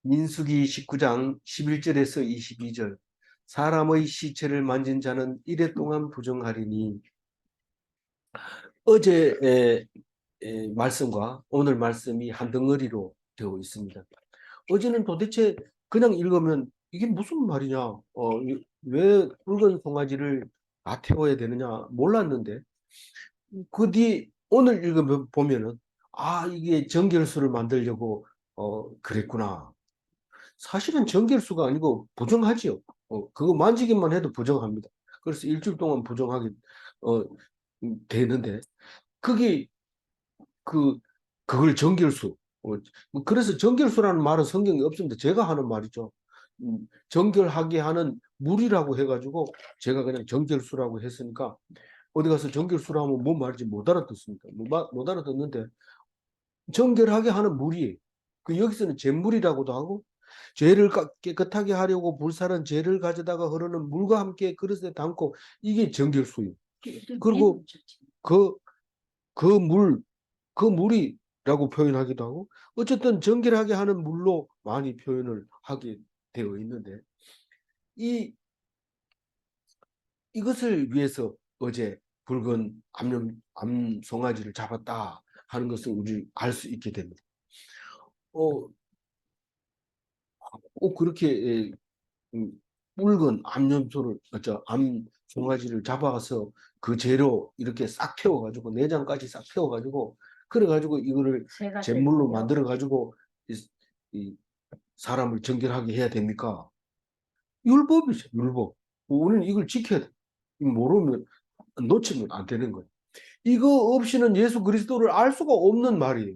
민수기 19장 11절에서 22절. 사람의 시체를 만진 자는 이래 동안 부정하리니. 어제의 말씀과 오늘 말씀이 한 덩어리로 되어 있습니다. 어제는 도대체 그냥 읽으면 이게 무슨 말이냐, 왜 붉은 송아지를 다 태워야 되느냐 몰랐는데, 그 뒤 오늘 읽으면 보면은 이게 정결수를 만들려고 그랬구나. 사실은 정결수가 아니고 부정하지요. 그거 만지기만 해도 부정합니다. 그래서 일주일 동안 부정하게 어, 되는데, 그게 그 그걸 정결수. 그래서 정결수라는 말은 성경에 없습니다. 제가 하는 말이죠. 정결하게 하는 물이라고 해가지고 제가 그냥 정결수라고 했으니까, 어디 가서 정결수라 하면 뭔 말인지 못 알아듣습니다. 못 알아듣는데, 정결하게 하는 물이에요. 그 여기서는 잿물이라고도 하고, 죄를 깨끗하게 하려고 불사른 죄를 가져다가 흐르는 물과 함께 그릇에 담고, 이게 정결수예요. 그리고 그, 그 물, 그 물이라고 표현하기도 하고, 어쨌든 정결하게 하는 물로 많이 표현을 하게 되어 있는데, 이 이것을 위해서 어제 붉은 암송아지를 잡았다 하는 것을 우리 알 수 있게 됩니다. 꼭 그렇게 음, 붉은 암염소를, 암송아지를 잡아서 그 재료 이렇게 싹 태워가지고 내장까지 싹 태워가지고, 그래가지고 이거를 잿물로 만들어가지고 이 사람을 정결하게 해야 됩니까? 율법이죠, 율법. 우리는 이걸 지켜야 돼. 이거 모르면, 놓치면 안 되는 거예요. 이거 없이는 예수 그리스도를 알 수가 없는 말이에요.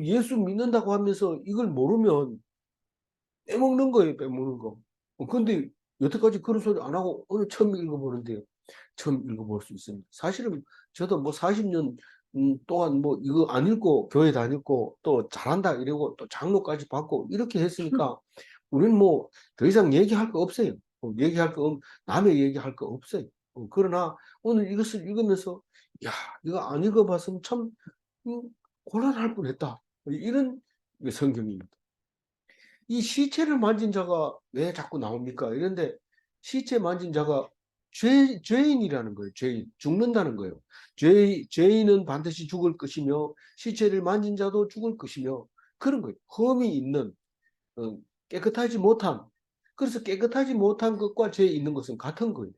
예수 믿는다고 하면서 이걸 모르면 빼먹는 거예요, 빼먹는 거. 근데 여태까지 그런 소리 안 하고 오늘 처음 읽어보는데요. 처음 읽어볼 수 있습니다. 사실은 저도 뭐 40년 동안 뭐 이거 안 읽고 교회 다녔고 또 잘한다 이러고 또 장로까지 받고 이렇게 했으니까 우리는 뭐 더 이상 얘기할 거 없어요. 얘기할 거 남의 얘기할 거 없어요. 그러나 오늘 이것을 읽으면서, 야, 이거 안 읽어봤으면 참 음, 곤란할 뻔했다, 이런 성경입니다. 이 시체를 만진 자가 왜 자꾸 나옵니까? 이런데, 시체 만진 자가 죄인이라는 거예요. 죄인. 죽는다는 거예요. 죄인은 반드시 죽을 것이며, 시체를 만진 자도 죽을 것이며, 그런 거예요. 흠이 있는, 어, 깨끗하지 못한, 그래서 깨끗하지 못한 것과 죄 있는 것은 같은 거예요.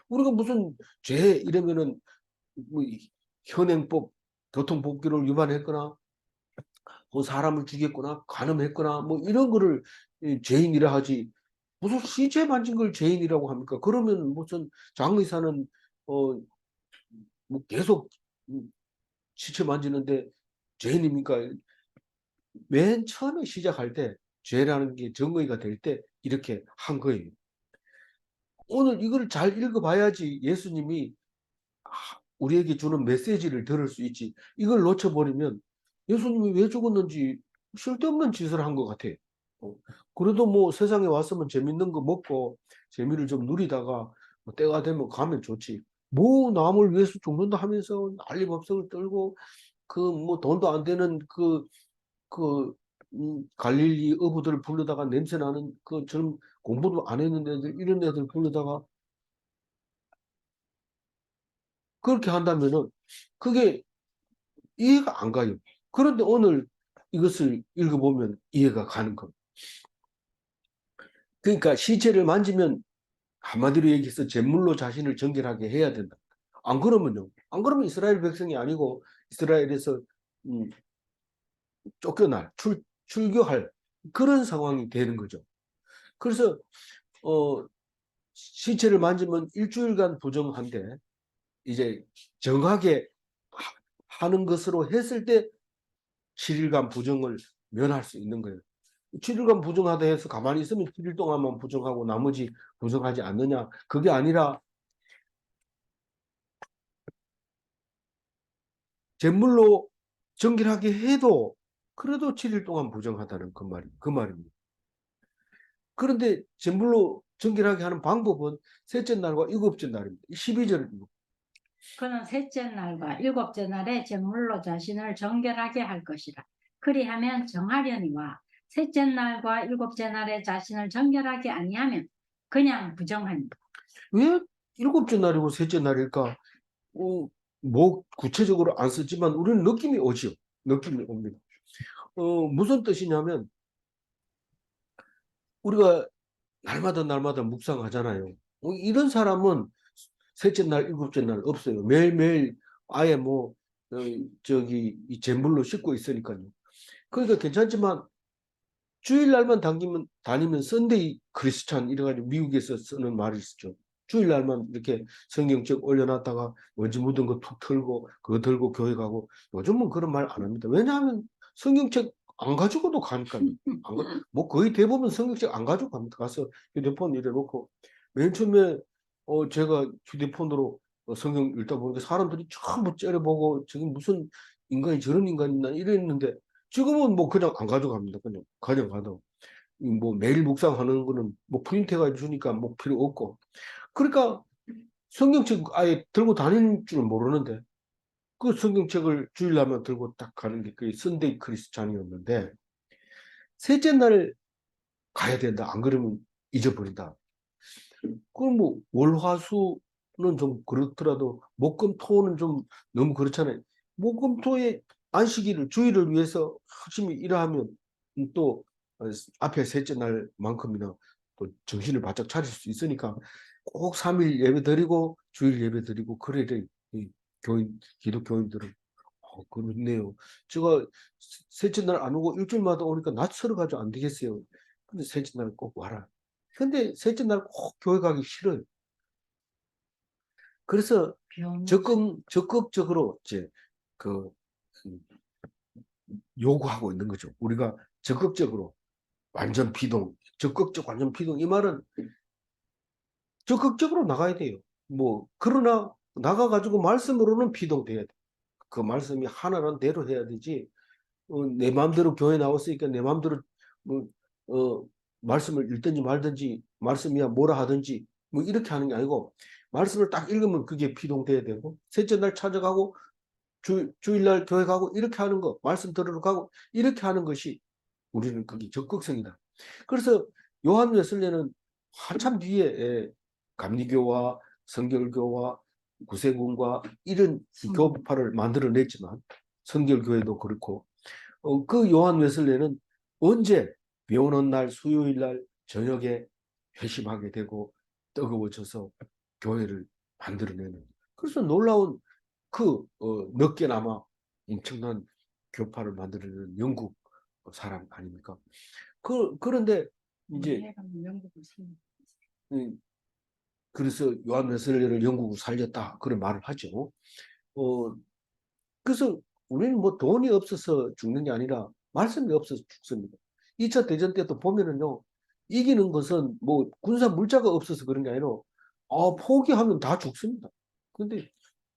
우리가 무슨 죄 이러면은 뭐 현행법, 교통법규를 위반했거나 뭐 사람을 죽였거나 간음했거나 뭐 이런 거를 죄인이라 하지, 무슨 시체 만진 걸 죄인이라고 합니까? 그러면 무슨 장의사는 어 뭐 계속 시체 만지는데 죄인입니까? 맨 처음에 시작할 때 죄라는 게 정의가 될 때 이렇게 한 거예요. 오늘 이걸 잘 읽어봐야지 예수님이 우리에게 주는 메시지를 들을 수 있지. 이걸 놓쳐버리면 예수님이 왜 죽었는지 쓸데없는 짓을 한 것 같아. 어, 그래도 뭐 세상에 왔으면 재밌는 거 먹고 재미를 좀 누리다가 뭐 때가 되면 가면 좋지. 뭐 남을 위해서 죽는다 하면서 난리법석을 떨고, 그 뭐 돈도 안 되는 그 갈릴리 어부들 불러다가 냄새 나는 그 좀 공부도 안 했는 애들, 이런 애들 불러다가 그렇게 한다면은 그게 이해가 안 가요. 그런데 오늘 이것을 읽어보면 이해가 가는 겁니다. 그러니까 시체를 만지면 한마디로 얘기해서 제물로 자신을 정결하게 해야 된다. 안 그러면요. 안 그러면 이스라엘 백성이 아니고 이스라엘에서 음, 쫓겨날, 출교할 그런 상황이 되는 거죠. 그래서 시체를 만지면 일주일간 부정한데, 이제 정하게 하는 것으로 했을 때 7일간 부정을 면할 수 있는 거예요. 7일간 부정하다 해서 가만히 있으면 7일 동안만 부정하고 나머지 부정하지 않느냐? 그게 아니라 잿물로 정결하게 해도 그래도 7일 동안 부정하다는 그 말입니다. 그런데 잿물로 정결하게 하는 방법은 셋째 날과 일곱째 날입니다. 12절입니다. 그는 셋째 날과 일곱째 날에 제물로 자신을 정결하게 할 것이라. 그리하면 정하려니와 셋째 날과 일곱째 날에 자신을 정결하게 아니하면 그냥 부정합니다. 왜 일곱째 날이고 셋째 날일까? 뭐 구체적으로 안 쓰지만 우리는 느낌이 오죠. 느낌이 옵니다. 무슨 뜻이냐면 우리가 날마다 묵상하잖아요. 이런 사람은 셋째 날, 일곱째 날 없어요. 매일매일 아예 뭐 저기 이 제물로 씻고 있으니까요. 그러니까 괜찮지만 주일날만 다니면 썬데이 크리스찬 이래가지고 미국에서 쓰는 말이 있었죠. 주일날만 이렇게 성경책 올려놨다가 먼지 묻은 거 툭 털고 그거 들고 교회 가고 요즘은 그런 말 안 합니다. 왜냐하면 성경책 안 가지고도 가니까요. 뭐 거의 대부분 성경책 안 가지고 갑니다. 가서 휴대폰 이래 놓고 맨 처음에 제가 휴대폰으로 성경 읽다 보니까 사람들이 전부 째려보고 저게 무슨 인간이 저런 인간이 있나 이랬는데 지금은 뭐 그냥 안 가져갑니다. 그냥 가도 뭐 매일 묵상하는 거는 뭐 프린트가 주니까 뭐 필요 없고 그러니까 성경책 아예 들고 다니는 줄은 모르는데 그 성경책을 주일날만 들고 딱 가는 게 그게 선데이 크리스찬이었는데 셋째 날 가야 된다. 안 그러면 잊어버린다. 그럼 뭐 월화수는 좀 그렇더라도 목금토는 좀 너무 그렇잖아요. 목금토의 안식일을 주일을 위해서 열심히 일하면 또 앞에 셋째 날만큼이나 또 정신을 바짝 차릴 수 있으니까 꼭 3일 예배 드리고 주일 예배 드리고 그래야 돼. 이 기독교인들은 그렇네요. 제가 셋째 날 안 오고 일주일마다 오니까 낯설어가지고 안 되겠어요. 근데 셋째 날 꼭 와라. 근데 셋째 날 꼭 교회 가기 싫어요. 그래서 적극적으로 이제 그 음, 요구하고 있는 거죠. 우리가 적극적으로 완전 비동, 적극적 완전 비동 이 말은 적극적으로 나가야 돼요. 뭐 그러나 나가가지고 말씀으로는 비동돼야 돼. 그 말씀이 하나는 대로 해야 되지. 내 마음대로 교회 나왔으니까 내 마음대로 뭐, 말씀을 읽든지 말든지 말씀이야 뭐라 하든지 뭐 이렇게 하는 게 아니고 말씀을 딱 읽으면 그게 피동돼야 되고 셋째 날 찾아가고 주일날 교회 가고 이렇게 하는 거 말씀 들으러 가고 이렇게 하는 것이 우리는 그게 적극성이다. 그래서 요한 웨슬레는 한참 뒤에 감리교와 성결교와 구세군과 이런 교파를 만들어냈지만 성결교회도 그렇고 그 요한 웨슬레는 언제 비 오는 날 수요일 날 저녁에 회심하게 되고 뜨거워져서 교회를 만들어내는 그래서 놀라운 몇 개나마 엄청난 교파를 만들어내는 영국 사람 아닙니까? 그런데 이제 음, 그래서 요한 웨슬레를 영국으로 살렸다 그런 말을 하죠. 어, 그래서 우리는 뭐 돈이 없어서 죽는 게 아니라 말씀이 없어서 죽습니다. 2차 대전 때도 보면은요, 이기는 것은 뭐 군사 물자가 없어서 그런 게 아니라, 포기하면 다 죽습니다. 근데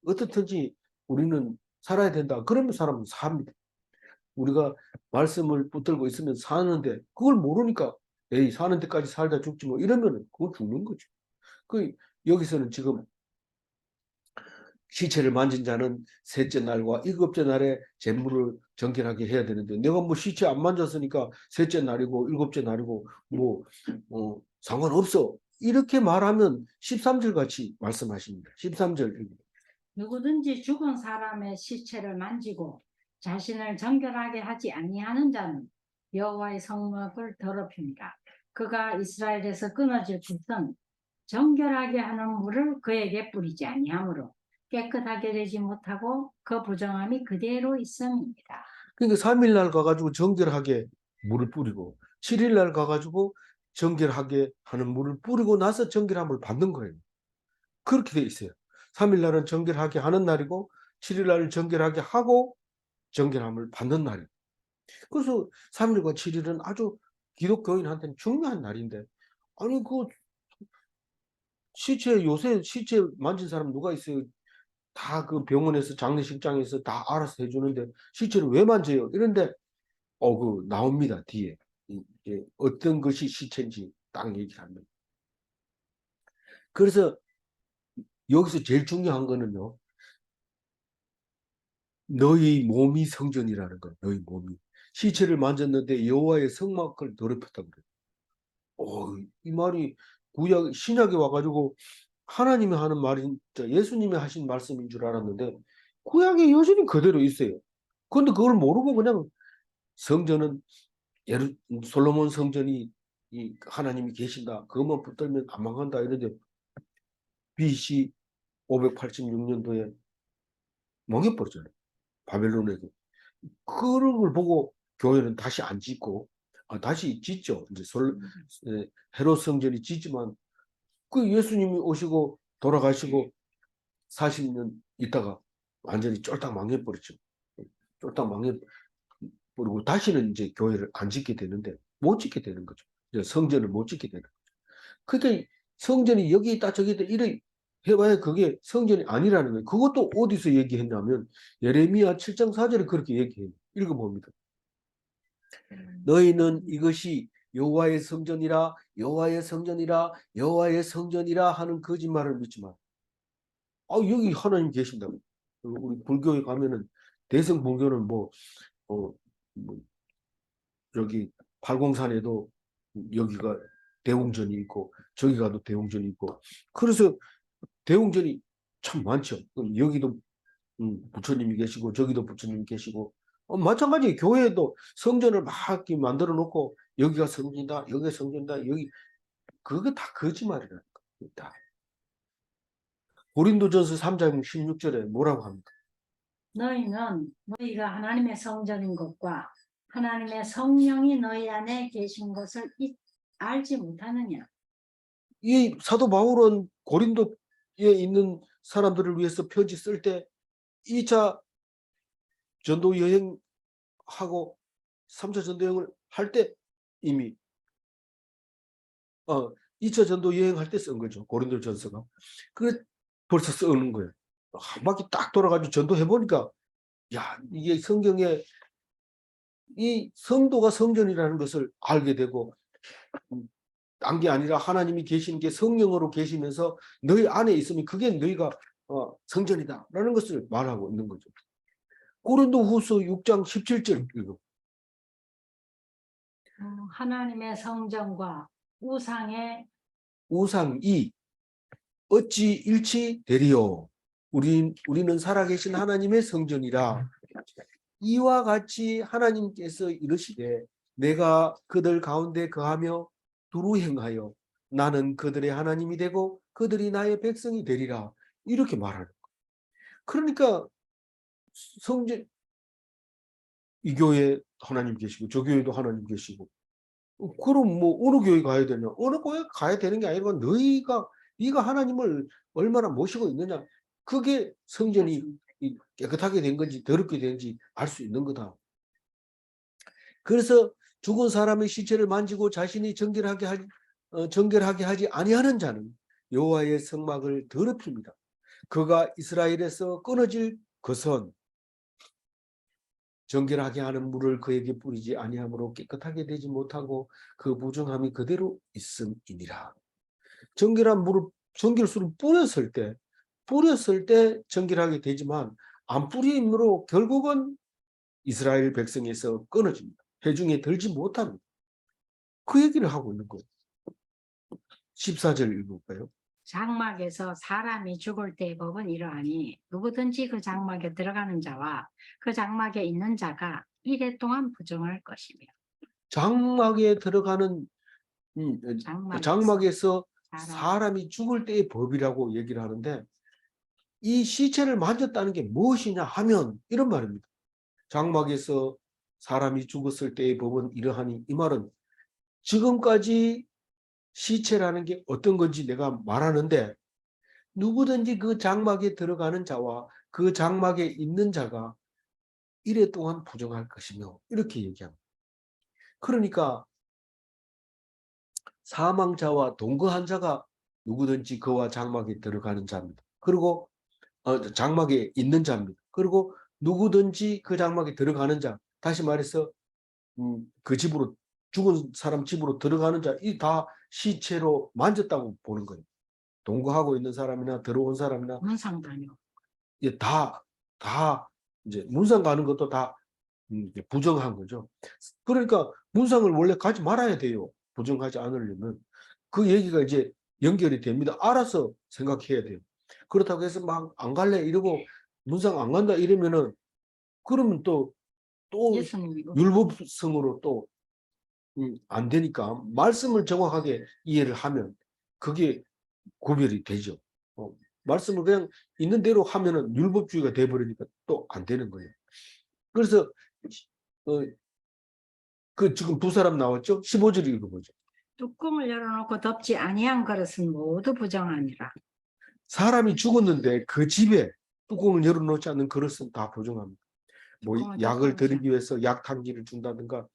어떻든지 우리는 살아야 된다. 그러면 사람은 삽니다. 우리가 말씀을 붙들고 있으면 사는데, 그걸 모르니까, 에이, 사는 데까지 살다 죽지 뭐 이러면은 그거 죽는 거죠. 그, 여기서는 지금 시체를 만진 자는 셋째 날과 일곱째 날에 제물을 정결하게 해야 되는데 내가 뭐 시체 안 만졌으니까 셋째 날이고 일곱째 날이고 뭐 상관없어. 이렇게 말하면 13절 같이 말씀하십니다. 13절. 누구든지 죽은 사람의 시체를 만지고 자신을 정결하게 하지 아니하는 자는 여호와의 성막을 더럽힙니다. 그가 이스라엘에서 끊어질 것은 정결하게 하는 물을 그에게 뿌리지 아니하므로 깨끗하게 되지 못하고 그 부정함이 그대로 있음입니다. 그러니까 3일 날 가가지고 정결하게 물을 뿌리고 7일 날 가가지고 정결하게 하는 물을 뿌리고 나서 정결함을 받는 거예요. 그렇게 돼 있어요. 3일 날은 정결하게 하는 날이고 7일 날은 정결하게 하고 정결함을 받는 날이에요. 그래서 3일과 7일은 아주 기독교인한테는 중요한 날인데 아니 그 요새 시체 만진 사람 누가 있어요? 다 그 병원에서 장례식장에서 다 알아서 해주는데 시체를 왜 만져요? 이런데 나옵니다 뒤에 이게 어떤 것이 시체인지 딱 얘기를 합니다. 그래서 여기서 제일 중요한 거는요. 너희 몸이 성전이라는 거예요. 너희 몸이. 시체를 만졌는데 여호와의 성막을 더럽혔다 그래요. 이 말이 구약 신약에 와가지고 하나님이 하는 말인, 예수님이 하신 말씀인 줄 알았는데 구약에 여전히 그대로 있어요. 그런데 그걸 모르고 그냥 성전은 솔로몬 성전이 이 하나님이 계신다. 그것만 붙들면 안 망한다. 이런데 BC 586년도에 망해버렸잖아요. 바벨론에게. 그런 걸 보고 교회는 다시 안 짓고, 다시 짓죠. 이제 헤롯 성전이 짓지만 그 예수님이 오시고 돌아가시고 40년 있다가 완전히 쫄딱 망해버렸죠. 쫄딱 망해버리고 다시는 이제 교회를 안 짓게 되는데 못 짓게 되는 거죠. 이제 성전을 못 짓게 되는 거죠. 그때 성전이 여기 있다 저기 있다 이래 해봐야 그게 성전이 아니라는 거예요. 그것도 어디서 얘기했냐면 예레미야 7장 4절에 그렇게 얘기해요. 읽어봅니다. 너희는 이것이 여호와의 성전이라 여호와의 성전이라 여호와의 성전이라 하는 거짓말을 믿지 마. 여기 하나님 계신다고. 우리 불교에 가면은 대승 불교는 뭐 여기 팔공산에도 여기가 대웅전이 있고 저기 가도 대웅전이 있고 그래서 대웅전이 참 많죠. 여기도 부처님이 계시고 저기도 부처님이 계시고 마찬가지 교회에도 성전을 막 이렇게 만들어 놓고 여기가 성전이다 여기가 성전이다 여기 그거 다 거짓말이라는 겁니다. 고린도전서 3장 16절에 뭐라고 합니까? 너희는 너희가 하나님의 성전인 것과 하나님의 성령이 너희 안에 계신 것을 알지 못하느냐? 이 사도 바울은 고린도에 있는 사람들을 위해서 편지 쓸 때 2차 전도 여행하고 3차 전도 여행을 할 때 이미 2차 전도 여행할 때 쓴 거죠. 고린도 전서가. 그 벌써 쓰는 거예요. 한 바퀴 딱 돌아가지고 전도해 보니까 야 이게 성경에 이 성도가 성전이라는 것을 알게 되고 딴 게 아니라 하나님이 계시는 게 성령으로 계시면서 너희 안에 있으면 그게 너희가 성전이다라는 것을 말하고 있는 거죠. 고린도후서 6장 17절 읽어. 하나님의 성전과 우상이 어찌 일치되리요? 우리는 살아계신 하나님의 성전이라. 이와 같이 하나님께서 이르시되 내가 그들 가운데 거하며 두루 행하여 나는 그들의 하나님이 되고 그들이 나의 백성이 되리라. 이렇게 말하는 거예요. 그러니까 성전 이 교회에 하나님 계시고 저 교회도 하나님 계시고 그럼 뭐 어느 교회 가야 되냐? 어느 교회 가야 되는 게 아니고 네가 하나님을 얼마나 모시고 있느냐? 그게 성전이 깨끗하게 된 건지 더럽게 된지 알 수 있는 거다. 그래서 죽은 사람의 시체를 만지고 자신이 정결하게 하지 아니하는 자는 여호와의 성막을 더럽힙니다. 그가 이스라엘에서 끊어질 것은 정결하게 하는 물을 그에게 뿌리지 아니하므로 깨끗하게 되지 못하고 그 부정함이 그대로 있음이니라. 정결수를 뿌렸을 때 정결하게 되지만 안 뿌림으로 결국은 이스라엘 백성에서 끊어집니다. 회중에 들지 못합니다. 그 얘기를 하고 있는 거예요. 14절 읽어볼까요? 장막에서 사람이 죽을 때의 법은 이러하니 누구든지 그 장막에 들어가는 자와 그 장막에 있는 자가 이래 동안 부정할 것이며. 장막에 들어가는 장막에서 사람이 죽을 때의 법이라고 얘기를 하는데 이 시체를 만졌다는 게 무엇이냐 하면 이런 말입니다. 장막에서 사람이 죽었을 때의 법은 이러하니 이 말은 지금까지 시체라는 게 어떤 건지 내가 말하는데 누구든지 그 장막에 들어가는 자와 그 장막에 있는 자가 이래 동안 부정할 것이며 이렇게 얘기합니다. 그러니까 사망자와 동거한 자가 누구든지 그와 장막에 들어가는 자입니다. 그리고 장막에 있는 자입니다. 그리고 누구든지 그 장막에 들어가는 자, 다시 말해서 그 집으로 죽은 사람 집으로 들어가는 자, 이 다 시체로 만졌다고 보는 거예요. 동거하고 있는 사람이나 들어온 사람이나 문상다뇨. 다 이제 문상 가는 것도 다 이제 부정한 거죠. 그러니까 문상을 원래 가지 말아야 돼요. 부정하지 않으려면. 그 얘기가 이제 연결이 됩니다. 알아서 생각해야 돼요. 그렇다고 해서 막 안 갈래 이러고 문상 안 간다 이러면은 그러면 또 예수님이 율법성으로 또 안 되니까 말씀을 정확하게 이해를 하면 그게 구별이 되죠. 말씀을 그냥 있는 대로 하면은 율법주의가 돼버리니까 또 안 되는 거예요. 그래서 어, 그 지금 두 사람 나왔죠? 15절 읽어보죠. 뚜껑을 열어놓고 덮지 아니한 그릇은 모두 부정하니라. 사람이 죽었는데 그 집에 뚜껑을 열어놓지 않는 그릇은 다 부정합니다. 뭐 뚜껑을 약을 덮어놓지 드리기 위해서 약탕기를 준다든가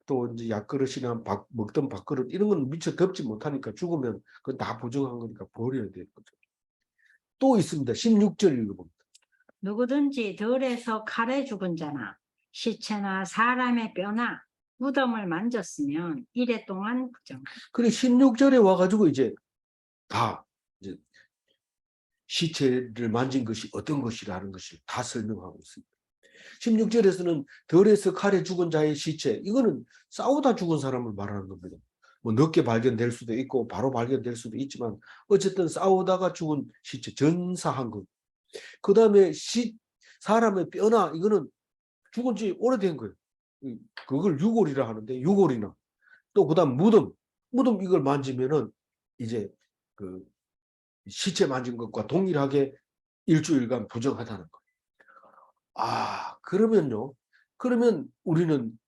또 이제 약그릇이나 먹던 밥그릇 이런 건 미처 덮지 못하니까 죽으면 그건 다 부정한 거니까 버려야 되는 거죠. 또 있습니다. 16절 읽어봅니다. 누구든지 들에서 칼에 죽은 자나 시체나 사람의 뼈나 무덤을 만졌으면 이래 동안 부정. 그래 16절에 와가지고 이제 다 이제 시체를 만진 것이 어떤 것이라는 것을 다 설명하고 있습니다. 16절에서는 들에서 칼에 죽은 자의 시체, 이거는 싸우다 죽은 사람을 말하는 겁니다. 뭐 늦게 발견될 수도 있고 바로 발견될 수도 있지만 어쨌든 싸우다가 죽은 시체, 전사한 것. 그 다음에 사람의 뼈나 이거는 죽은 지 오래된 거예요. 그걸 유골이라 하는데 유골이나 또 그다음 무덤 이걸 만지면은 이제 그 시체 만진 것과 동일하게 일주일간 부정하다는 거예요. 그러면요. 그러면 우리는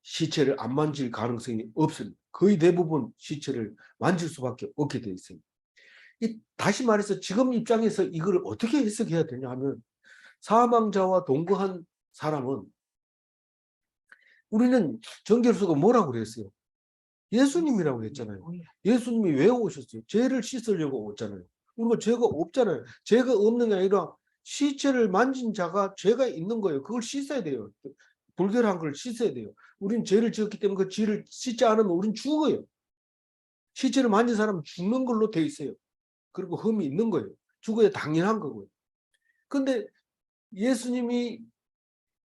시체를 안 만질 가능성이 없습니다. 거의 대부분 시체를 만질 수밖에 없게 돼 있어요. 다시 말해서 지금 입장에서 이걸 어떻게 해석해야 되냐 하면 사망자와 동거한 사람은 우리는 정결수가 뭐라고 그랬어요? 예수님이라고 했잖아요. 예수님이 왜 오셨어요? 죄를 씻으려고 오잖아요. 우리가 죄가 없잖아요. 죄가 없는 게 아니라 시체를 만진 자가 죄가 있는 거예요. 그걸 씻어야 돼요. 불결한 걸 씻어야 돼요. 우린 죄를 지었기 때문에 그 죄를 씻지 않으면 우린 죽어요. 시체를 만진 사람은 죽는 걸로 돼 있어요. 그리고 흠이 있는 거예요. 죽어야 당연한 거고요. 근데 예수님이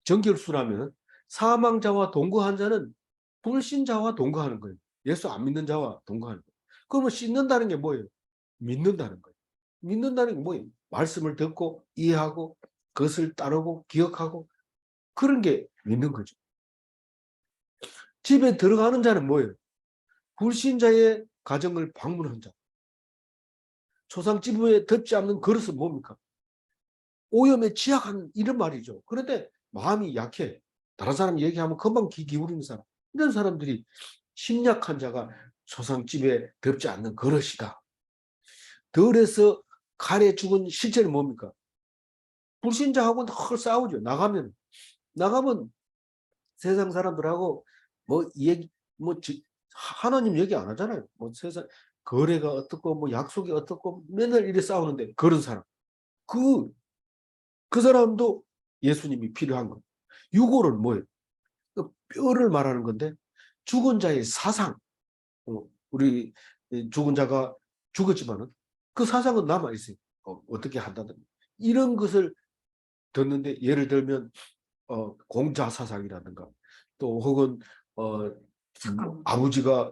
정결수라면 사망자와 동거한 자는 불신자와 동거하는 거예요. 예수 안 믿는 자와 동거하는 거예요. 그러면 씻는다는 게 뭐예요? 믿는다는 거예요. 믿는다는 게 뭐예요? 말씀을 듣고 이해하고 그것을 따르고 기억하고 그런 게 믿는 거죠. 집에 들어가는 자는 뭐예요? 불신자의 가정을 방문한 자. 초상집에 덮지 않는 그릇은 뭡니까? 오염에 취약한 이런 말이죠. 그런데 마음이 약해. 다른 사람 얘기하면 금방 귀 기울이는 사람. 이런 사람들이 심약한 자가 초상집에 덮지 않는 그릇이다. 덜에서 칼에 죽은 실체는 뭡니까? 불신자하고 늘 싸우죠. 나가면 세상 사람들하고 뭐 얘기, 하나님 얘기 안 하잖아요. 뭐 세상 거래가 어떻고 뭐 약속이 어떻고 맨날 이래 싸우는데 그런 사람. 그 사람도 예수님이 필요한 거예요. 유골은 뭐예요? 뼈를 말하는 건데 죽은 자의 사상. 우리 죽은 자가 죽었지만은 그 사상은 남아있어요. 어떻게 한다든. 이런 것을 듣는데 예를 들면 공자 사상이라든가 또 혹은 아버지가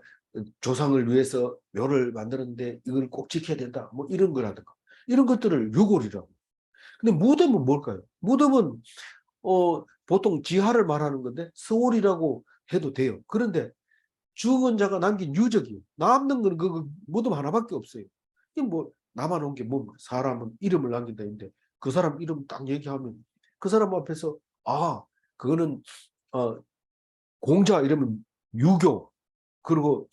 조상을 위해서 묘를 만들었는데 이걸 꼭 지켜야 된다. 뭐 이런 거라든가. 이런 것들을 유골이라고. 근데 무덤은 뭘까요? 무덤은 보통 지하를 말하는 건데 서울이라고 해도 돼요. 그런데 죽은 자가 남긴 유적이에요. 남는 건 그 무덤 하나밖에 없어요. 이게 뭐 남아놓은 게 뭡니까? 사람은 이름을 남긴다는데 그 사람 이름 딱 얘기하면 그 사람 앞에서 그거는 공자 이름은 유교 그리고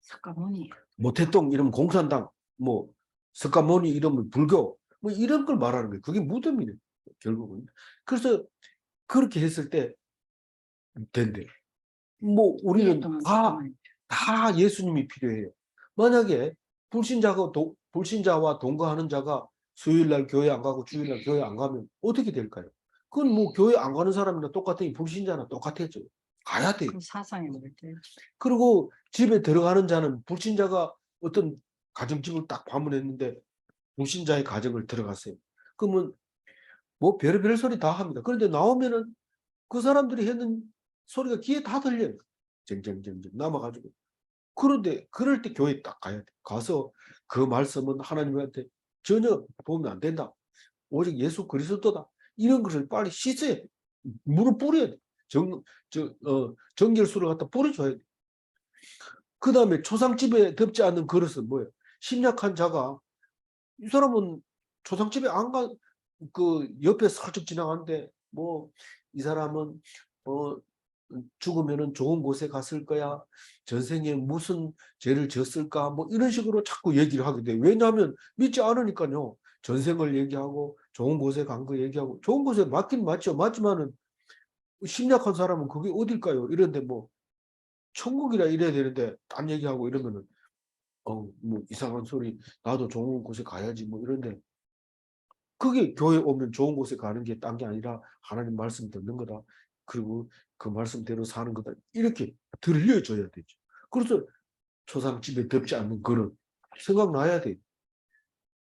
석가모니. 모태동 이름은 공산당 뭐 석가모니 이름은 불교 뭐 이런 걸 말하는 거예요. 그게 무덤이에요. 결국은. 그래서 그렇게 했을 때 된대요. 뭐 우리는 다 예수님이 필요해요. 만약에 불신자와 동거하는 자가 수요일날 교회 안 가고 주일날 교회 안 가면 어떻게 될까요? 그건 뭐 교회 안 가는 사람이나 똑같으니 불신자나 똑같았죠. 가야 돼요. 그 사상이 뭐죠? 그리고 집에 들어가는 자는 불신자가 어떤 가정집을 딱 방문했는데 불신자의 가정을 들어갔어요. 그러면 뭐 별의별 소리 다 합니다. 그런데 나오면은 그 사람들이 했는 소리가 귀에 다 들려요. 쟁쟁쟁쟁 남아가지고. 그런데 그럴 때 교회 딱 가야 돼. 가서 그 말씀은 하나님한테 전혀 도움이 안 된다. 오직 예수 그리스도다. 이런 것을 빨리 씻어야 돼. 물을 뿌려야 돼. 정결수를 갖다 뿌려줘야 돼. 그 다음에 초상집에 덮지 않는 그릇은 뭐예요? 심약한 자가, 이 사람은 초상집에 안 가, 그 옆에 살짝 지나가는데, 뭐, 이 사람은, 죽으면은 좋은 곳에 갔을 거야. 전생에 무슨 죄를 졌을까? 뭐 이런 식으로 자꾸 얘기를 하게 돼. 왜냐하면 믿지 않으니까요. 전생을 얘기하고 좋은 곳에 간 거 얘기하고 좋은 곳에 맞긴 맞죠. 맞지만은 심약한 사람은 그게 어딜까요? 이런데 뭐 천국이라 이래야 되는데 딴 얘기하고 이러면은 뭐 이상한 소리 나도 좋은 곳에 가야지 뭐 이런데 그게 교회 오면 좋은 곳에 가는 게 딴 게 아니라 하나님 말씀 듣는 거다. 그리고 그 말씀대로 사는 거다. 이렇게 들려줘야 되죠. 그래서 초상집에 덮지 않는 그런 생각나야 돼.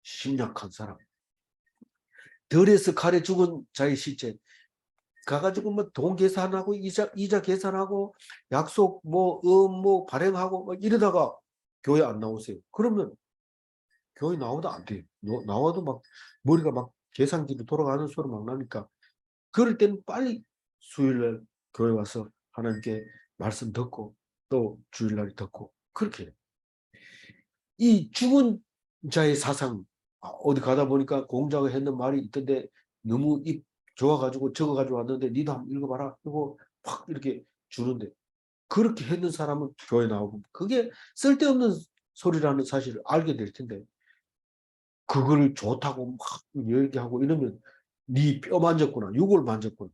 심약한 사람. 덜에서 칼에 죽은 자의 시체. 가가지고 뭐 돈 계산하고 이자 계산하고 약속 뭐 발행하고 막 이러다가 교회 안 나오세요. 그러면 교회 나오도 안 돼요. 나와도 막 머리가 막 계산기로 돌아가는 소리 막 나니까 그럴 때는 빨리 수요일날 교회 와서 하나님께 말씀 듣고 또 주일날 듣고 그렇게 해요. 이 죽은 자의 사상 어디 가다 보니까 공자가 했는 말이 있던데 너무 입 좋아가지고 적어가지고 왔는데 니도 한번 읽어봐라. 그리고 확 이렇게 주는데 그렇게 했는 사람은 교회 나오고 그게 쓸데없는 소리라는 사실을 알게 될 텐데 그걸 좋다고 막 얘기하고 이러면 네 뼈 만졌구나. 육을 만졌구나.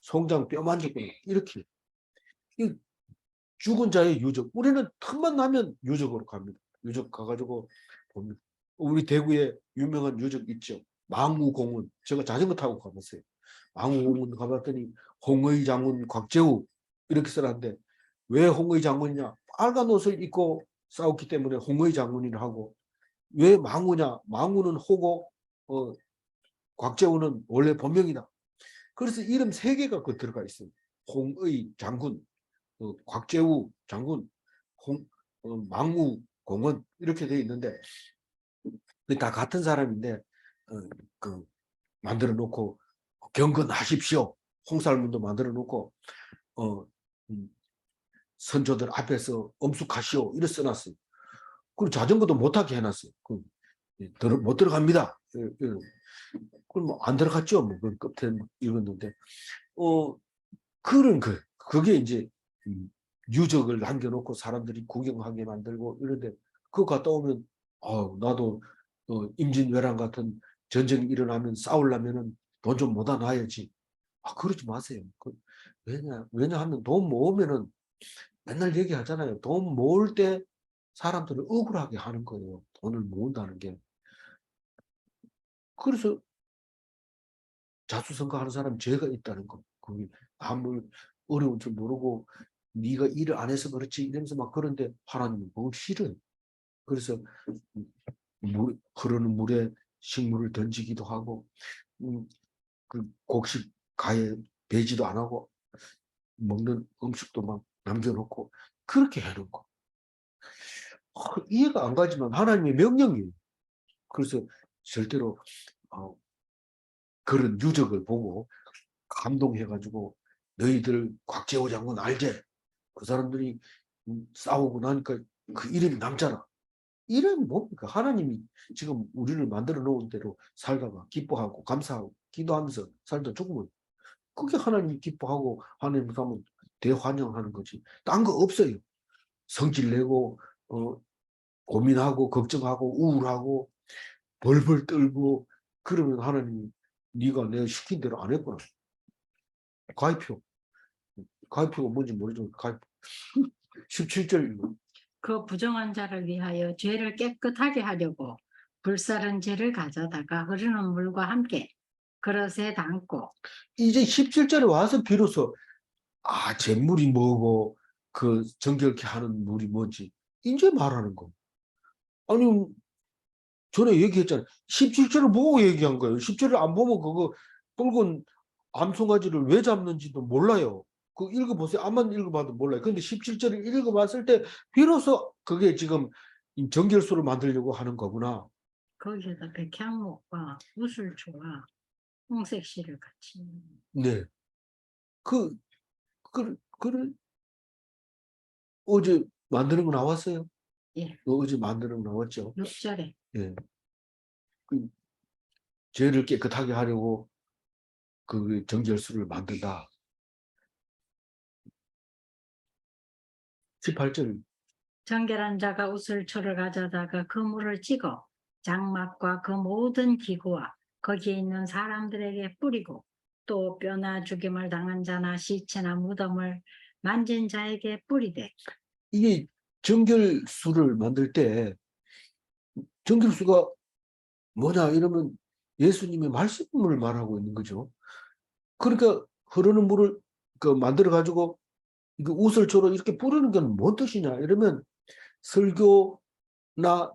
송장 뼈 만졌구나. 이렇게 죽은 자의 유적. 우리는 틈만 나면 유적으로 갑니다. 유적 가가지고 봅니다. 우리 대구에 유명한 유적 있죠. 망우공원. 제가 자전거 타고 가봤어요. 망우공원 가봤더니 홍의 장군 곽재우 이렇게 써놨는데 왜 홍의 장군이냐? 빨간 옷을 입고 싸웠기 때문에 홍의 장군이라 하고 왜 망우냐? 망우는 호고 곽재우는 원래 본명이다. 그래서 이름 세 개가 그 들어가 있어요. 홍의 장군, 곽재우 장군, 망우 공원 이렇게 돼 있는데 다 같은 사람인데 그 만들어 놓고 경건하십시오. 홍살문도 만들어 놓고 선조들 앞에서 엄숙하시오 이렇게 써놨어요. 그리고 자전거도 못하게 해놨어요. 못 들어갑니다. 그럼 뭐안 들어갔죠. 뭐 그건 끝에 읽었는데 그런 그게 이제 유적을 남겨놓고 사람들이 구경하게 만들고 이런데 그거 갔다 오면 나도 임진왜란 같은 전쟁이 일어나면 싸우려면은 돈 좀 모아 놔야지. 그러지 마세요. 왜냐하면 돈 모으면은 맨날 얘기하잖아요. 돈 모을 때 사람들을 억울하게 하는 거예요. 돈을 모은다는 게. 그래서 자수성가하는 사람 죄가 있다는 거. 그게 아무 어려운 줄 모르고 네가 일을 안 해서 그렇지 이러면서 막 그런데 하나님은 그걸 싫어요. 그래서 흐르는 물에 식물을 던지기도 하고 그 곡식 가에 배지도 안 하고 먹는 음식도 막 남겨놓고 그렇게 해놓은 거. 이해가 안 가지만 하나님의 명령이에요. 그래서 절대로 그런 유적을 보고 감동해가지고 너희들 곽재호 장군 알제? 그 사람들이 싸우고 나니까 그 이름이 남잖아. 이름이 뭡니까? 하나님이 지금 우리를 만들어 놓은 대로 살다가 기뻐하고 감사하고 기도하면서 살다 죽으면 그게 하나님이 기뻐하고 하나님 가면 대환영하는 거지. 딴 거 없어요. 성질 내고 고민하고 걱정하고 우울하고 벌벌 떨고 그러면 하나님이 네가 내가 시킨 대로 안 했구나. 가입표. 가입표가 뭔지 모르지만 가입 17절 그 부정한 자를 위하여 죄를 깨끗하게 하려고 불사른 죄를 가져다가 흐르는 물과 함께 그릇에 담고 이제 17절에 와서 비로소 잿물이 뭐고 그 정결케 하는 물이 뭔지 이제 말하는 거. 아니 전에 얘기했잖아요. 17절을 보고 얘기한 거예요. 17절을 안 보면 그거 붉은 암송아지를 왜 잡는지도 몰라요. 그 읽어보세요. 암만 읽어봐도 몰라요. 근데 17절을 읽어봤을 때 비로소 그게 지금 이 정결수를 만들려고 하는 거구나. 거기에다 백향목과 우슬초와 홍색실을 같이 네. 그 어제 만드는 거 나왔어요? 예, 어제 만드는 거 나왔죠? 6절에 예. 그 죄를 깨끗하게 하려고 그 정결수를 만든다. 18절. 정결한 자가 우슬초를 가져다가 그 물을 찍어 장막과 그 모든 기구와 거기에 있는 사람들에게 뿌리고 또 뼈나 죽임을 당한 자나 시체나 무덤을 만진 자에게 뿌리되. 이게 정결수를 만들 때 정결수가 뭐냐 이러면 예수님의 말씀을 말하고 있는 거죠. 그러니까 흐르는 물을 그 만들어 가지고 그 우슬초로 이렇게 뿌리는 건 뭔 뜻이냐 이러면 설교나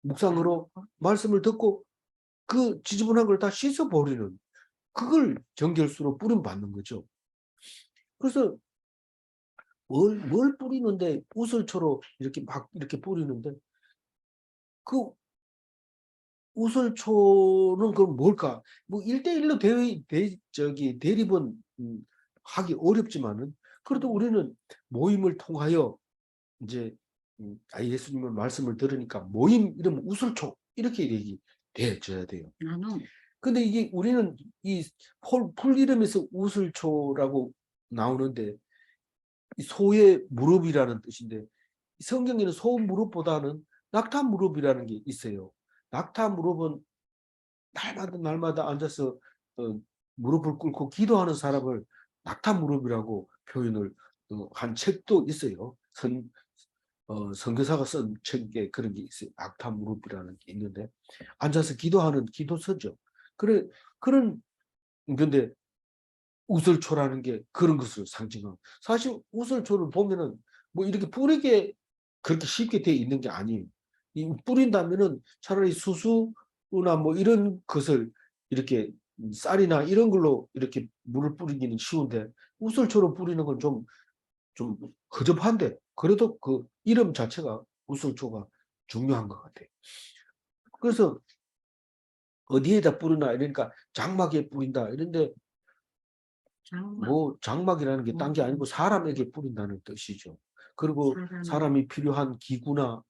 묵상으로 말씀을 듣고 그 지저분한 걸 다 씻어버리는 그걸 정결수로 뿌림 받는 거죠. 그래서 뭘 뿌리는데 우슬초로 이렇게 막 이렇게 뿌리는데 그 우슬초는 그럼 뭘까? 뭐 1대1로 대립은 하기 어렵지만은 그래도 우리는 모임을 통하여 이제 예수님의 말씀을 들으니까 모임 이러면 우슬초 이렇게 얘기돼줘야 돼요. 나는 근데 이게 우리는 이 풀 이름에서 우슬초라고 나오는데 이 소의 무릎이라는 뜻인데 성경에는 소 무릎보다는 낙타 무릎이라는 게 있어요. 낙타 무릎은 날마다 앉아서 무릎을 꿇고 기도하는 사람을 낙타 무릎이라고 표현을 한 책도 있어요. 선교사가 쓴 책에 그런 게 있어요. 낙타 무릎이라는 게 있는데 앉아서 기도하는 기도서죠. 그런 근데 우슬초라는 게 그런 것을 상징하고 사실 우슬초를 보면은 뭐 이렇게 뿌리게 그렇게 쉽게 돼 있는 게 아니에요. 이 뿌린다면은 차라리 수수나 뭐 이런 것을 이렇게 쌀이나 이런 걸로 이렇게 물을 뿌리기는 쉬운데 우슬초로 뿌리는 건 좀 허접한데 그래도 그 이름 자체가 우슬초가 중요한 것 같아요. 그래서 어디에다 뿌리나 이러니까 장막에 뿌린다 이런데 장막 뭐 장막이라는 게 딴 게 아니고 사람에게 뿌린다는 뜻이죠. 그리고 사람의 사람이 필요한 기구나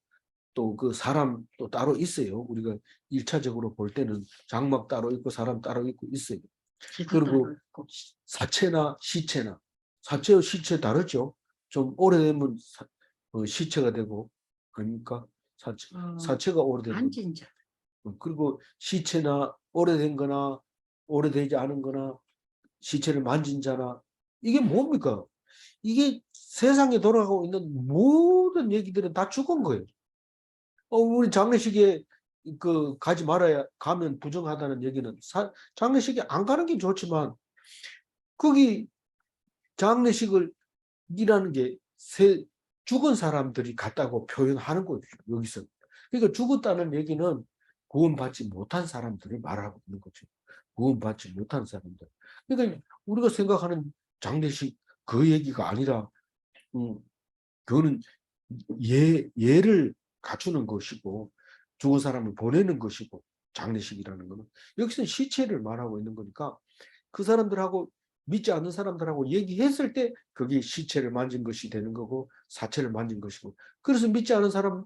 또 그 사람 또 따로 있어요. 우리가 1차적으로 볼 때는 장막 따로 있고 사람 따로 있고 있어요. 기도 따로 그리고 있고 사체나 시체나 사체와 시체 다르죠. 좀 오래되면 시체가 되고 그러니까 사체가 오래된 거. 앉은 자 그리고 시체나 오래된 거나 오래되지 않은 거나 시체를 만진 자나 이게 뭡니까? 이게 세상에 돌아가고 있는 모든 얘기들은 다 죽은 거예요. 우리 장례식에 그 가지 말아야 가면 부정하다는 얘기는 장례식에 안 가는 게 좋지만 거기 장례식을 이라는 게 죽은 사람들이 갔다고 표현하는 거죠. 여기서. 그러니까 죽었다는 얘기는 구원받지 못한 사람들을 말하고 있는 거죠. 구원받지 못한 사람들. 그러니까 우리가 생각하는 장례식 그 얘기가 아니라 그거는 예를 갖추는 것이고 죽은 사람을 보내는 것이고 장례식이라는 거는 여기서 시체를 말하고 있는 거니까 그 사람들하고 믿지 않는 사람들하고 얘기했을 때 그게 시체를 만진 것이 되는 거고 사체를 만진 것이고 그래서 믿지 않은 사람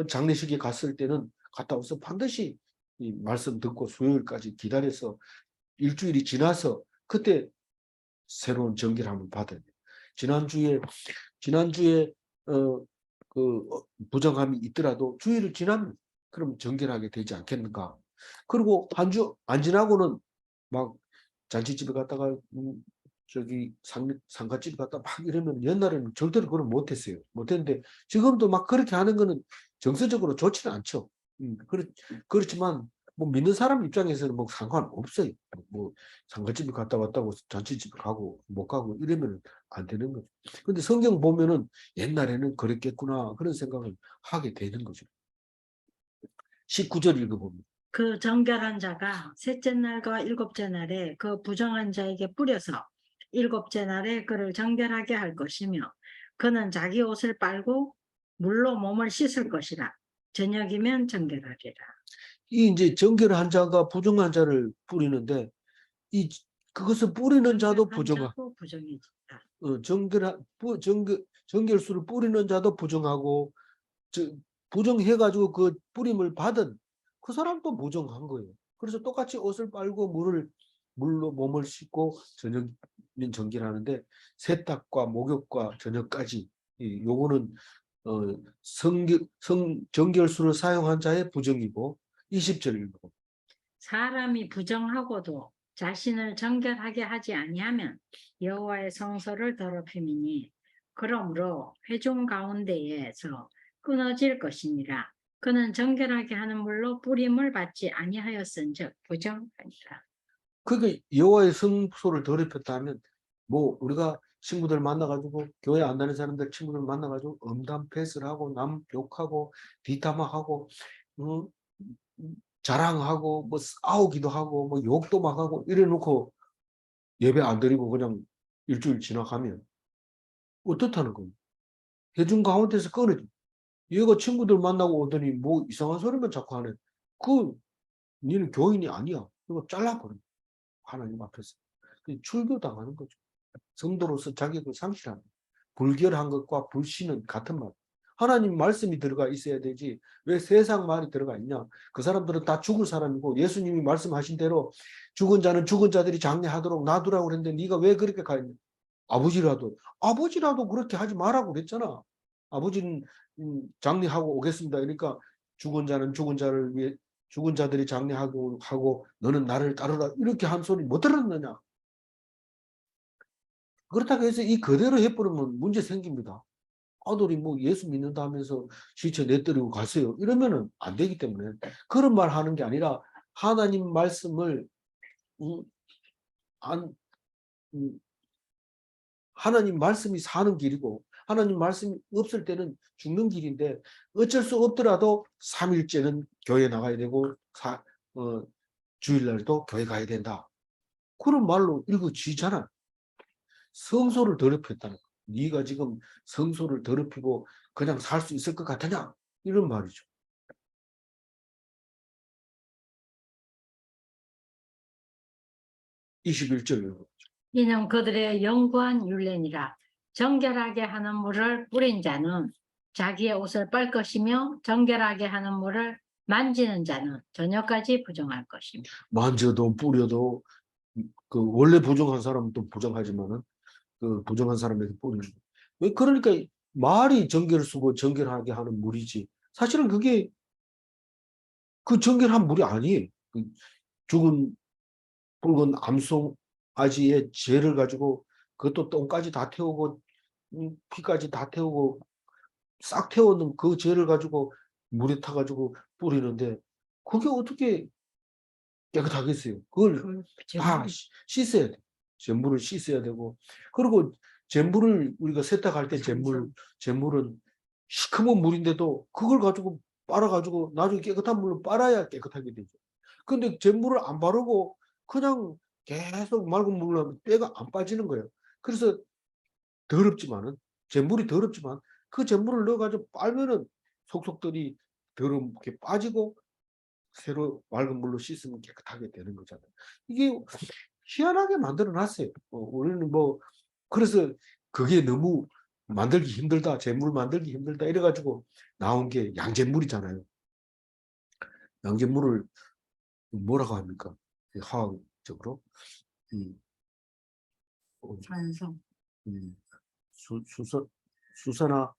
장례식에 갔을 때는 갔다 와서 반드시 이 말씀 듣고 수요일까지 기다려서 일주일이 지나서 그때 새로운 전기를 한번 받아야 돼요. 지난주에 부정함이 있더라도 주일을 지나면 그럼 정결하게 되지 않겠는가. 그리고 한 주 안 지나고는 막 잔치집에 갔다가 저기 상가집에 갔다 막 이러면 옛날에는 절대로 그걸 못했어요. 못했는데 지금도 막 그렇게 하는 거는 정서적으로 좋지는 않죠. 그렇지만 뭐 믿는 사람 입장에서는 뭐 상관없어요. 뭐 상가집에 갔다 왔다고 잔치집에 가고 못 가고 이러면 안 되는 거죠. 근데 성경 보면은 옛날에는 그랬겠구나 그런 생각을 하게 되는 거죠. 19절 읽어봅니다. 그 정결한 자가 셋째 날과 일곱째 날에 그 부정한 자에게 뿌려서 일곱째 날에 그를 정결하게 할 것이며 그는 자기 옷을 빨고 물로 몸을 씻을 것이라. 저녁이면 정결하리라. 이 이제 정결한 자가 부정한 자를 뿌리는데 이 그것을 뿌리는 자도 정결한 부정하 자도 부정해진다. 정결수를 뿌리는 자도 부정하고 부정해가지고 그 뿌림을 받은 그 사람도 부정한 거예요. 그래서 똑같이 옷을 빨고 물로 몸을 씻고 저녁은 정결하는데 세탁과 목욕과 저녁까지 요거는 정결수를 사용한 자의 부정이고 20절 읽고 사람이 부정하고도 자신을 정결하게 하지 아니하면 여호와의 성소를 더럽힘이니 그러므로 회중 가운데에서 끊어질 것이니라. 그는 정결하게 하는 물로 뿌림을 받지 아니하였은즉 부정하니라. 그게 여호와의 성소를 더럽혔다면 뭐 우리가 친구들 만나가지고 교회 안 다니는 사람들 친구들 만나가지고 음담 패스를 하고 남 욕하고 뒷담화하고 어, 자랑하고 뭐 싸우기도 하고 뭐 욕도 막 하고 이래 놓고 예배 안 드리고 그냥 일주일 지나가면 어떻다는 거예요. 회중 가운데서 꺼내줘. 얘가 친구들 만나고 오더니 뭐 이상한 소리만 자꾸 하네. 그 니는 교인이 아니야. 이거 잘라버려. 하나님 앞에서. 출교당하는 거죠. 성도로서 자격을 상실하는 불결한 것과 불신은 같은 말. 하나님 말씀이 들어가 있어야 되지 왜 세상 말이 들어가 있냐. 그 사람들은 다 죽을 사람이고 예수님이 말씀하신 대로 죽은 자는 죽은 자들이 장례하도록 놔두라고 그랬는데 네가 왜 그렇게 가 있냐. 아버지라도 그렇게 하지 말라고 그랬잖아. 아버지는 장례하고 오겠습니다. 그러니까 죽은 자는 죽은 자를 위해 죽은 자들이 장례하고 너는 나를 따르라 이렇게 한 소리 못 들었느냐. 그렇다고 해서 이 그대로 해버리면 문제 생깁니다. 아들이 뭐 예수 믿는다 하면서 시체 내버리고 가세요. 이러면은 안 되기 때문에 그런 말 하는 게 아니라 하나님 말씀을 안 하나님 말씀이 사는 길이고 하나님 말씀이 없을 때는 죽는 길인데 어쩔 수 없더라도 3일째는 교회 나가야 되고 주일날도 교회 가야 된다. 그런 말로 읽어지잖아. 성소를 더럽혔다는 거. 네가 지금 성소를 더럽히고 그냥 살 수 있을 것 같으냐? 이런 말이죠. 21절. 이는 그들의 영구한 율례니라. 정결하게 하는 물을 뿌린 자는 자기의 옷을 빨 것이며 정결하게 하는 물을 만지는 자는 저녁까지 부정할 것이며. 만져도 뿌려도 그 원래 부정한 사람은 또 부정하지만은 그 부정한 사람에게 뿌리는 거. 왜 그러니까 말이 정결을 쓰고 정결하게 하는 물이지. 사실은 그게 그 정결한 물이 아니에요. 그 죽은 붉은 암송아지의 죄를 가지고 그것도 똥까지 다 태우고 피까지 다 태우고 싹 태우는 그 죄를 가지고 물에 타가지고 뿌리는데 그게 어떻게 깨끗하겠어요? 그걸 다 씻어야 돼. 잿물을 씻어야 되고 그리고 잿물을 우리가 세탁할 때 잿물은 시커먼 물인데도 그걸 가지고 빨아가지고 나중에 깨끗한 물로 빨아야 깨끗하게 되죠. 근데 잿물을 안 바르고 그냥 계속 맑은 물로 하면 때가 안 빠지는 거예요. 그래서 더럽지만은 잿물이 더럽지만 그 잿물을 넣어가지고 빨면은 속속들이 더럽게 빠지고 새로 맑은 물로 씻으면 깨끗하게 되는 거잖아요. 이게 희한하게 만들어 놨어요. 우리는 뭐 그래서 그게 너무 만들기 힘들다, 잿물 만들기 힘들다 이래가지고 나온 게 양잿물이잖아요. 양잿물을 뭐라고 합니까? 화학적으로 음, 어, 완성. 수, 수소, 수소나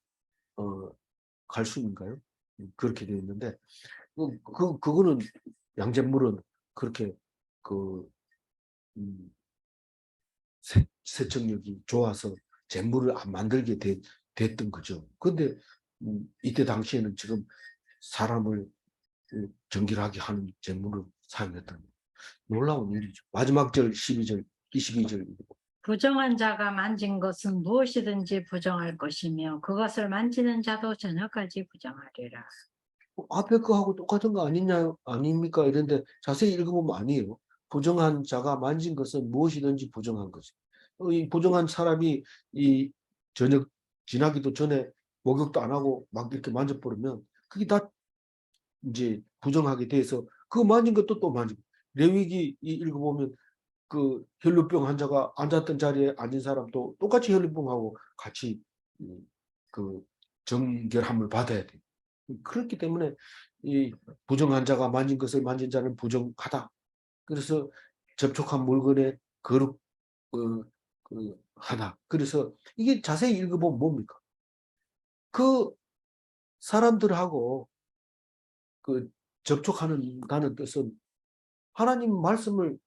칼슘인가요? 그렇게 되어 있는데 그거는 양잿물은 그렇게 그 세척력이 좋아서 잿물을 안 만들게 됐던 거죠. 근데 이때 당시에는 지금 사람을 정결하게 하는 잿물을 사용했던 놀라운 일이죠. 마지막 절 12절, 22절. 부정한 자가 만진 것은 무엇이든지 부정할 것이며 그것을 만지는 자도 저녁까지 부정하리라. 앞에 거하고 똑같은 거 아니냐요? 아닙니까? 이런데 자세히 읽어보면 아니에요. 부정한 자가 만진 것은 무엇이든지 부정한 거죠. 이 부정한 사람이 이 저녁 지나기도 전에 목욕도 안 하고 막 이렇게 만져버리면 그게 다 이제 부정하게 돼서 그 만진 것도 또 만지고. 레위기 읽어보면 그 혈루병 환자가 앉았던 자리에 앉은 사람도 똑같이 혈루병하고 같이 그 정결함을 받아야 돼. 그렇기 때문에 이 부정 환자가 만진 것을 만진 자는 부정하다. 그래서 접촉한 물건에 거룩 하다. 그래서 이게 자세히 읽어보면 뭡니까? 그 사람들하고 그 접촉하는다는 뜻은 하나님 말씀을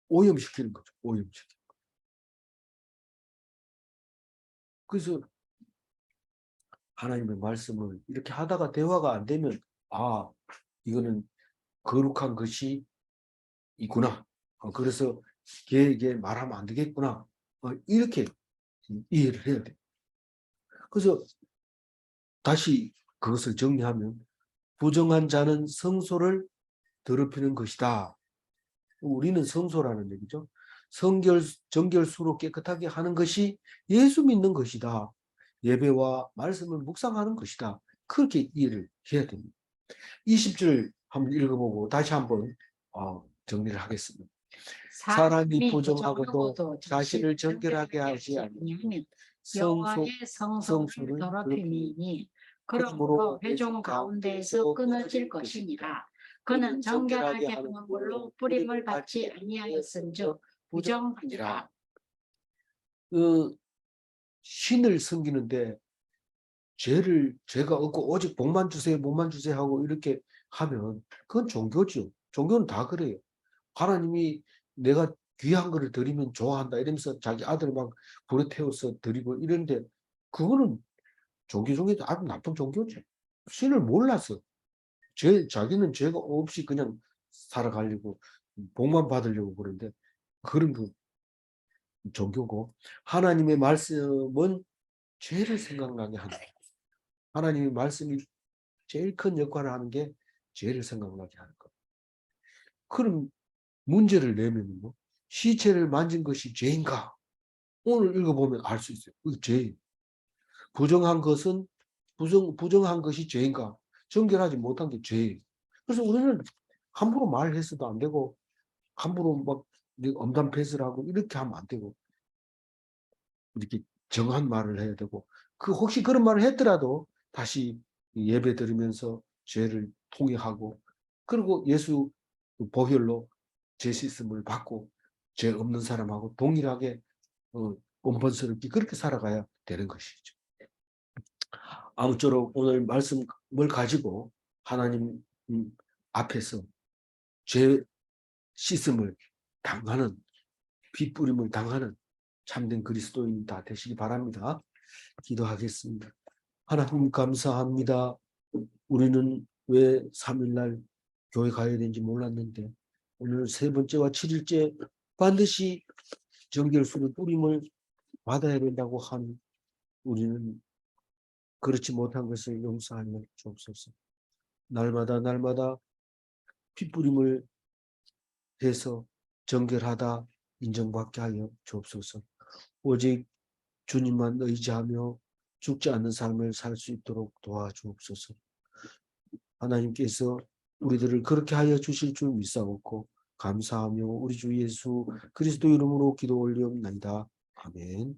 오염시키는 거죠. 오염시키는. 그래서 하나님의 말씀을 이렇게 하다가 대화가 안 되면 아 이거는 거룩한 것이 있구나. 그래서 걔에게 말하면 안 되겠구나. 이렇게 이해를 해야 돼. 그래서 다시 그것을 정리하면 부정한 자는 성소를 더럽히는 것이다. 우리는 성소라는 얘기죠. 정결수로 깨끗하게 하는 것이 예수 믿는 것이다. 예배와 말씀을 묵상하는 것이다. 그렇게 이해를 해야 됩니다. 20절 한번 읽어보고 다시 한번 정리를 하겠습니다. 사람이 부정하고도 자신을 정결하게 하지 아니하면 여호와의 성소를 더럽히니 그러므로 회중 가운데에서 끊어질 것이니라. 그는 정결하게 하는 걸로 뿌림을 받지 아니하였은즉 부정하니라. 그 신을 섬기는데 죄가 없고 오직 복만 주세요, 복만 주세요 하고 이렇게 하면 그건 종교죠. 종교는 다 그래요. 하나님이 내가 귀한 거를 드리면 좋아한다 이러면서 자기 아들 막 불에 태워서 드리고 이런데 그거는 종교 중에 아주 나쁜 종교죠. 신을 몰라서 자기는 죄가 없이 그냥 살아가려고 복만 받으려고 그러는데 그런 그 종교고 하나님의 말씀은 죄를 생각나게 하는 거예요. 하나님의 말씀이 제일 큰 역할을 하는 게 죄를 생각나게 하는 거. 그럼 문제를 내면 뭐 시체를 만진 것이 죄인가? 오늘 읽어보면 알 수 있어요. 그 죄. 부정한 것은 부정한 것이 죄인가? 정결하지 못한 게 죄예요. 그래서 우리는 함부로 말해서도 안 되고 함부로 막 엄단 패스를 하고 이렇게 하면 안 되고 이렇게 정한 말을 해야 되고 그 혹시 그런 말을 했더라도 다시 예배 드리면서 죄를 통회하고 그리고 예수 보혈로 죄 씻음을 받고 죄 없는 사람하고 동일하게 본번스럽게 그렇게 살아가야 되는 것이죠. 아무쪼록 오늘 말씀을 가지고 하나님 앞에서 죄 씻음을 당하는 피 뿌림을 당하는 참된 그리스도인 다 되시기 바랍니다. 기도하겠습니다. 하나님 감사합니다. 우리는 왜 3일날 교회 가야 되는지 몰랐는데 오늘 세 번째와 7일째 반드시 정결수를 뿌림을 받아야 된다고 한 우리는 그렇지 못한 것을 용서하여 주옵소서. 날마다 핏부림을 해서 정결하다 인정받게 하여 주옵소서. 오직 주님만 의지하며 죽지 않는 삶을 살 수 있도록 도와주옵소서. 하나님께서 우리들을 그렇게 하여 주실 줄 믿사옵고 감사하며 우리 주 예수 그리스도 이름으로 기도 올리옵나이다. 아멘.